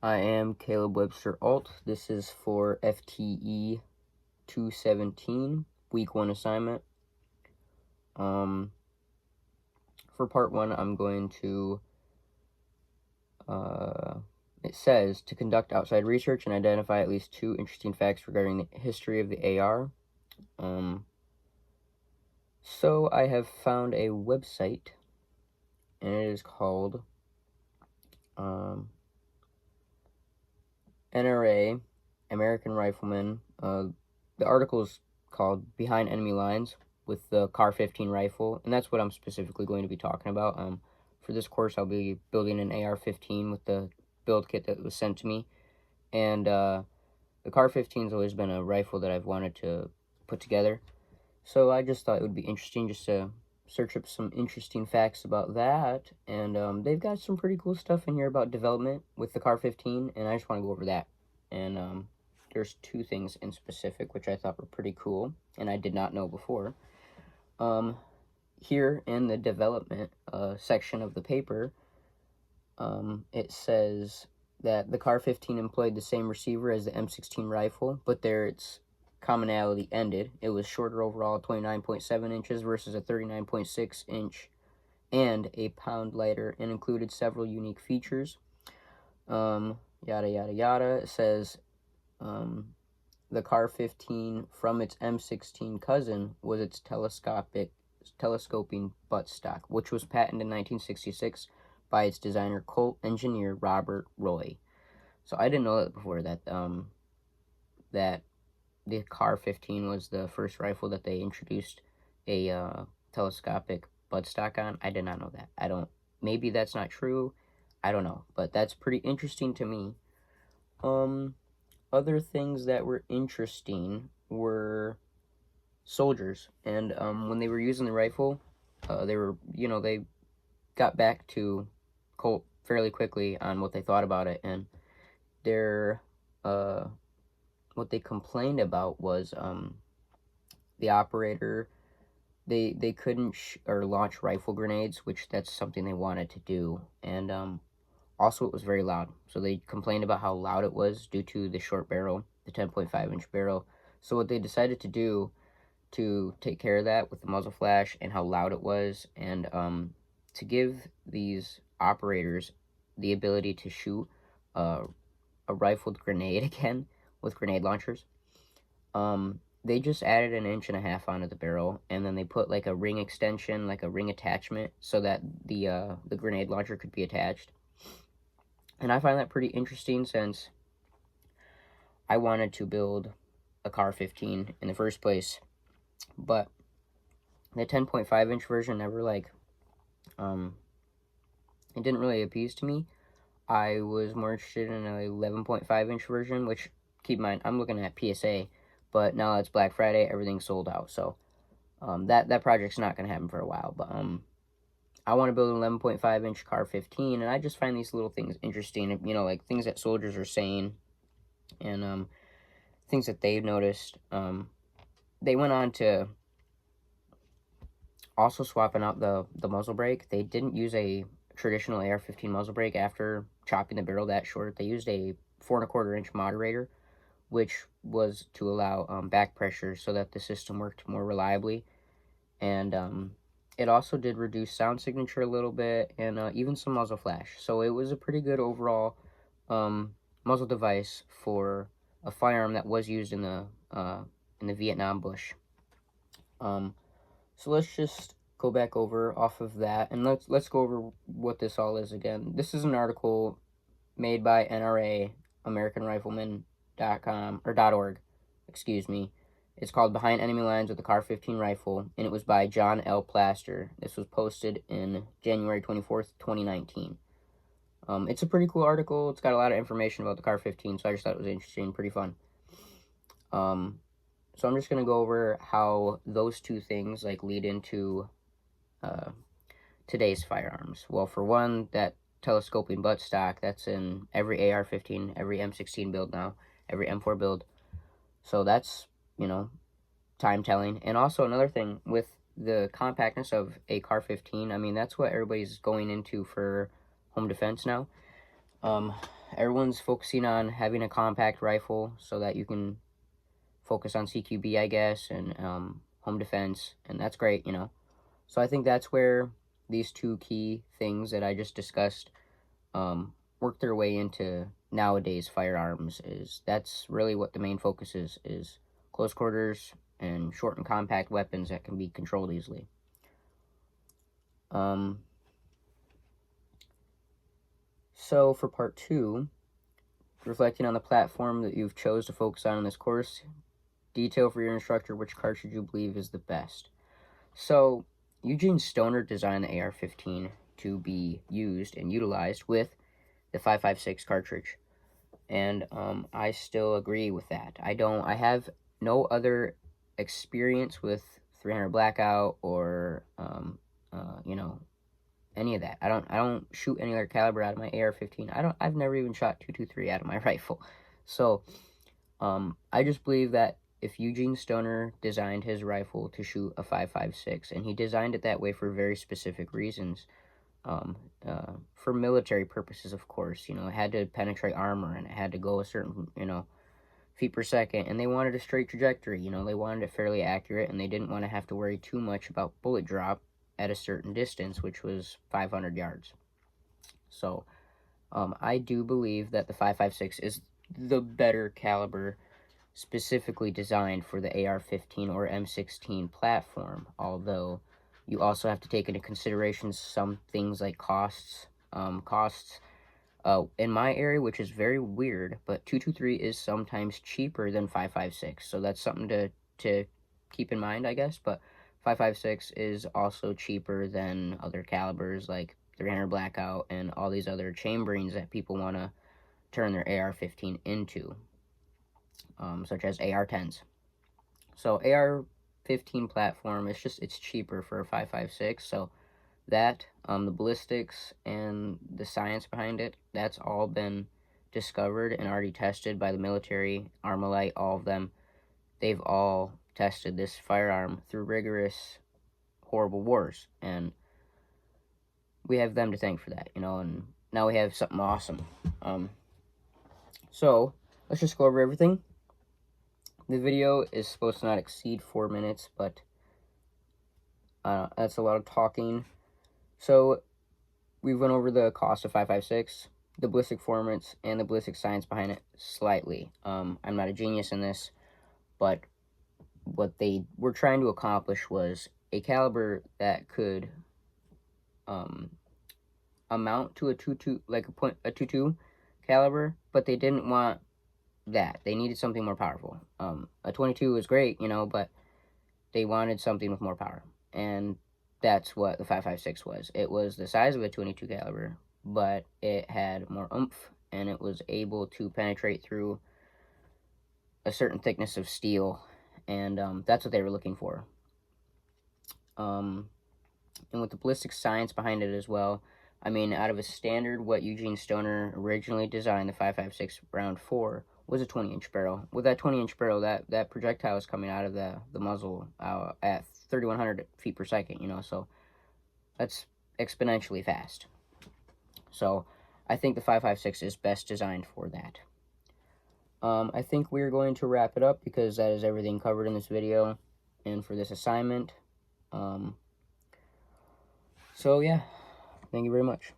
I am Caleb Webster Alt. This is for FTE-217, week 1 assignment. For part 1, I'm going to, it says, to conduct outside research and identify at least 2 interesting facts regarding the history of the AR. So I have found a website, and it is called NRA, American Rifleman. The article is called Behind Enemy Lines with the CAR-15 rifle, and that's what I'm specifically going to be talking about. For this course, I'll be building an AR-15 with the build kit that was sent to me, and the CAR-15 has always been a rifle that I've wanted to put together, so I just thought it would be interesting just to search up some interesting facts about that, and they've got some pretty cool stuff in here about development with the CAR-15, and I just want to go over that. And there's 2 things in specific which I thought were pretty cool, and I did not know before. Here in the development section of the paper, it says that the CAR-15 employed the same receiver as the M16 rifle, but there its commonality ended. It was shorter overall, 29.7 inches versus a 39.6 inch, and a pound lighter, and included several unique features. Yada yada yada. It says the CAR-15 from its M16 cousin was its telescoping buttstock, which was patented in 1966 by its designer, Colt engineer Robert Roy. So I didn't know that before, that that the CAR-15 was the first rifle that they introduced a telescopic buttstock on. I did not know that. Maybe that's not true. I don't know, but that's pretty interesting to me. Other things that were interesting were soldiers, and when they were using the rifle, they got back to Colt fairly quickly on what they thought about it, and what they complained about was the operator. They couldn't launch rifle grenades, which that's something they wanted to do, and also it was very loud. So they complained about how loud it was due to the short barrel, the 10.5 inch barrel. So what they decided to do to take care of that with the muzzle flash and how loud it was, and to give these operators the ability to shoot a rifled grenade again with grenade launchers, they just added 1.5 inches onto the barrel, and then they put like a ring extension, like a ring attachment, so that the grenade launcher could be attached. And I find that pretty interesting, since I wanted to build a CAR-15 in the first place, but the 10.5 inch version never it didn't really appease to me. I was more interested in an 11.5 inch version, which, keep in mind, I'm looking at PSA, but now it's Black Friday, everything's sold out, so that project's not going to happen for a while. But I want to build an 11.5 inch CAR-15, and I just find these little things interesting, like things that soldiers are saying, and things that they've noticed. They went on to also swapping out the muzzle brake. They didn't use a traditional AR-15 muzzle brake after chopping the barrel that short. They used a 4.25 inch moderator, which was to allow back pressure so that the system worked more reliably, and it also did reduce sound signature a little bit, and even some muzzle flash. So it was a pretty good overall muzzle device for a firearm that was used in the Vietnam bush. So let's just go back over off of that, and let's go over what this all is again. This is an article made by NRA, AmericanRifleman.com, or .org, excuse me. It's called Behind Enemy Lines with the CAR-15 Rifle, and it was by John L. Plaster. This was posted in January 24th, 2019. It's a pretty cool article. It's got a lot of information about the CAR-15, so I just thought it was interesting, pretty fun. So I'm just going to go over how those 2 things lead into today's firearms. Well, for one, that telescoping buttstock, that's in every AR-15, every M16 build now, every M4 build. So that's, time telling. And also another thing, with the compactness of a CAR-15, I mean, that's what everybody's going into for home defense now. Um, Everyone's focusing on having a compact rifle so that you can focus on CQB, I guess, and home defense, and that's great, you know. So I think that's where these two key things that I just discussed work their way into nowadays firearms. That's really what the main focus is close quarters and short and compact weapons that can be controlled easily. So for part 2, reflecting on the platform that you've chose to focus on in this course, detail for your instructor which cartridge you believe is the best. So Eugene Stoner designed the AR-15 to be used and utilized with the 5.56 cartridge, and I still agree with that. I have no other experience with 300 blackout or you know, any of that. I don't shoot any other caliber out of my AR-15. I've never even shot .223 out of my rifle. So I just believe that if Eugene Stoner designed his rifle to shoot a 5.56, and he designed it that way for very specific reasons, for military purposes, of course, you know, it had to penetrate armor, and it had to go a certain, you know, feet per second, and they wanted a straight trajectory, you know, they wanted it fairly accurate, and they didn't want to have to worry too much about bullet drop at a certain distance, which was 500 yards. So I do believe that the 5.56 is the better caliber, specifically designed for the AR-15 or M16 platform, although you also have to take into consideration some things like costs. In my area, which is very weird, but .223 is sometimes cheaper than 5.56, so that's something to keep in mind, I guess. But 5.56 is also cheaper than other calibers like 300 blackout and all these other chamberings that people want to turn their AR-15 into, such as AR-10s. So AR-15 platform, it's cheaper for a 5.56, so that, the ballistics and the science behind it, that's all been discovered and already tested by the military, Armalite, all of them. They've all tested this firearm through rigorous, horrible wars, and we have them to thank for that, you know, and now we have something awesome. So, let's just go over everything. The video is supposed to not exceed 4 minutes, but that's a lot of talking. So, we went over the cost of 5.56, the ballistic performance, and the ballistic science behind it slightly. I'm not a genius in this, but what they were trying to accomplish was a caliber that could amount to a 22, like a .22 caliber, but they didn't want that. They needed something more powerful. A 22 is great, you know, but they wanted something with more power, and that's what the 5.56 was. It was the size of a 22 caliber, but it had more oomph, and it was able to penetrate through a certain thickness of steel, and that's what they were looking for. And with the ballistic science behind it as well, I mean, out of a standard, what Eugene Stoner originally designed the 5.56 round for was a 20-inch barrel. With that 20-inch barrel, that projectile is coming out of the muzzle at 3,100 feet per second, you know, so that's exponentially fast. So I think the 5.56 is best designed for that. I think we're going to wrap it up because that is everything covered in this video and for this assignment. So yeah, thank you very much.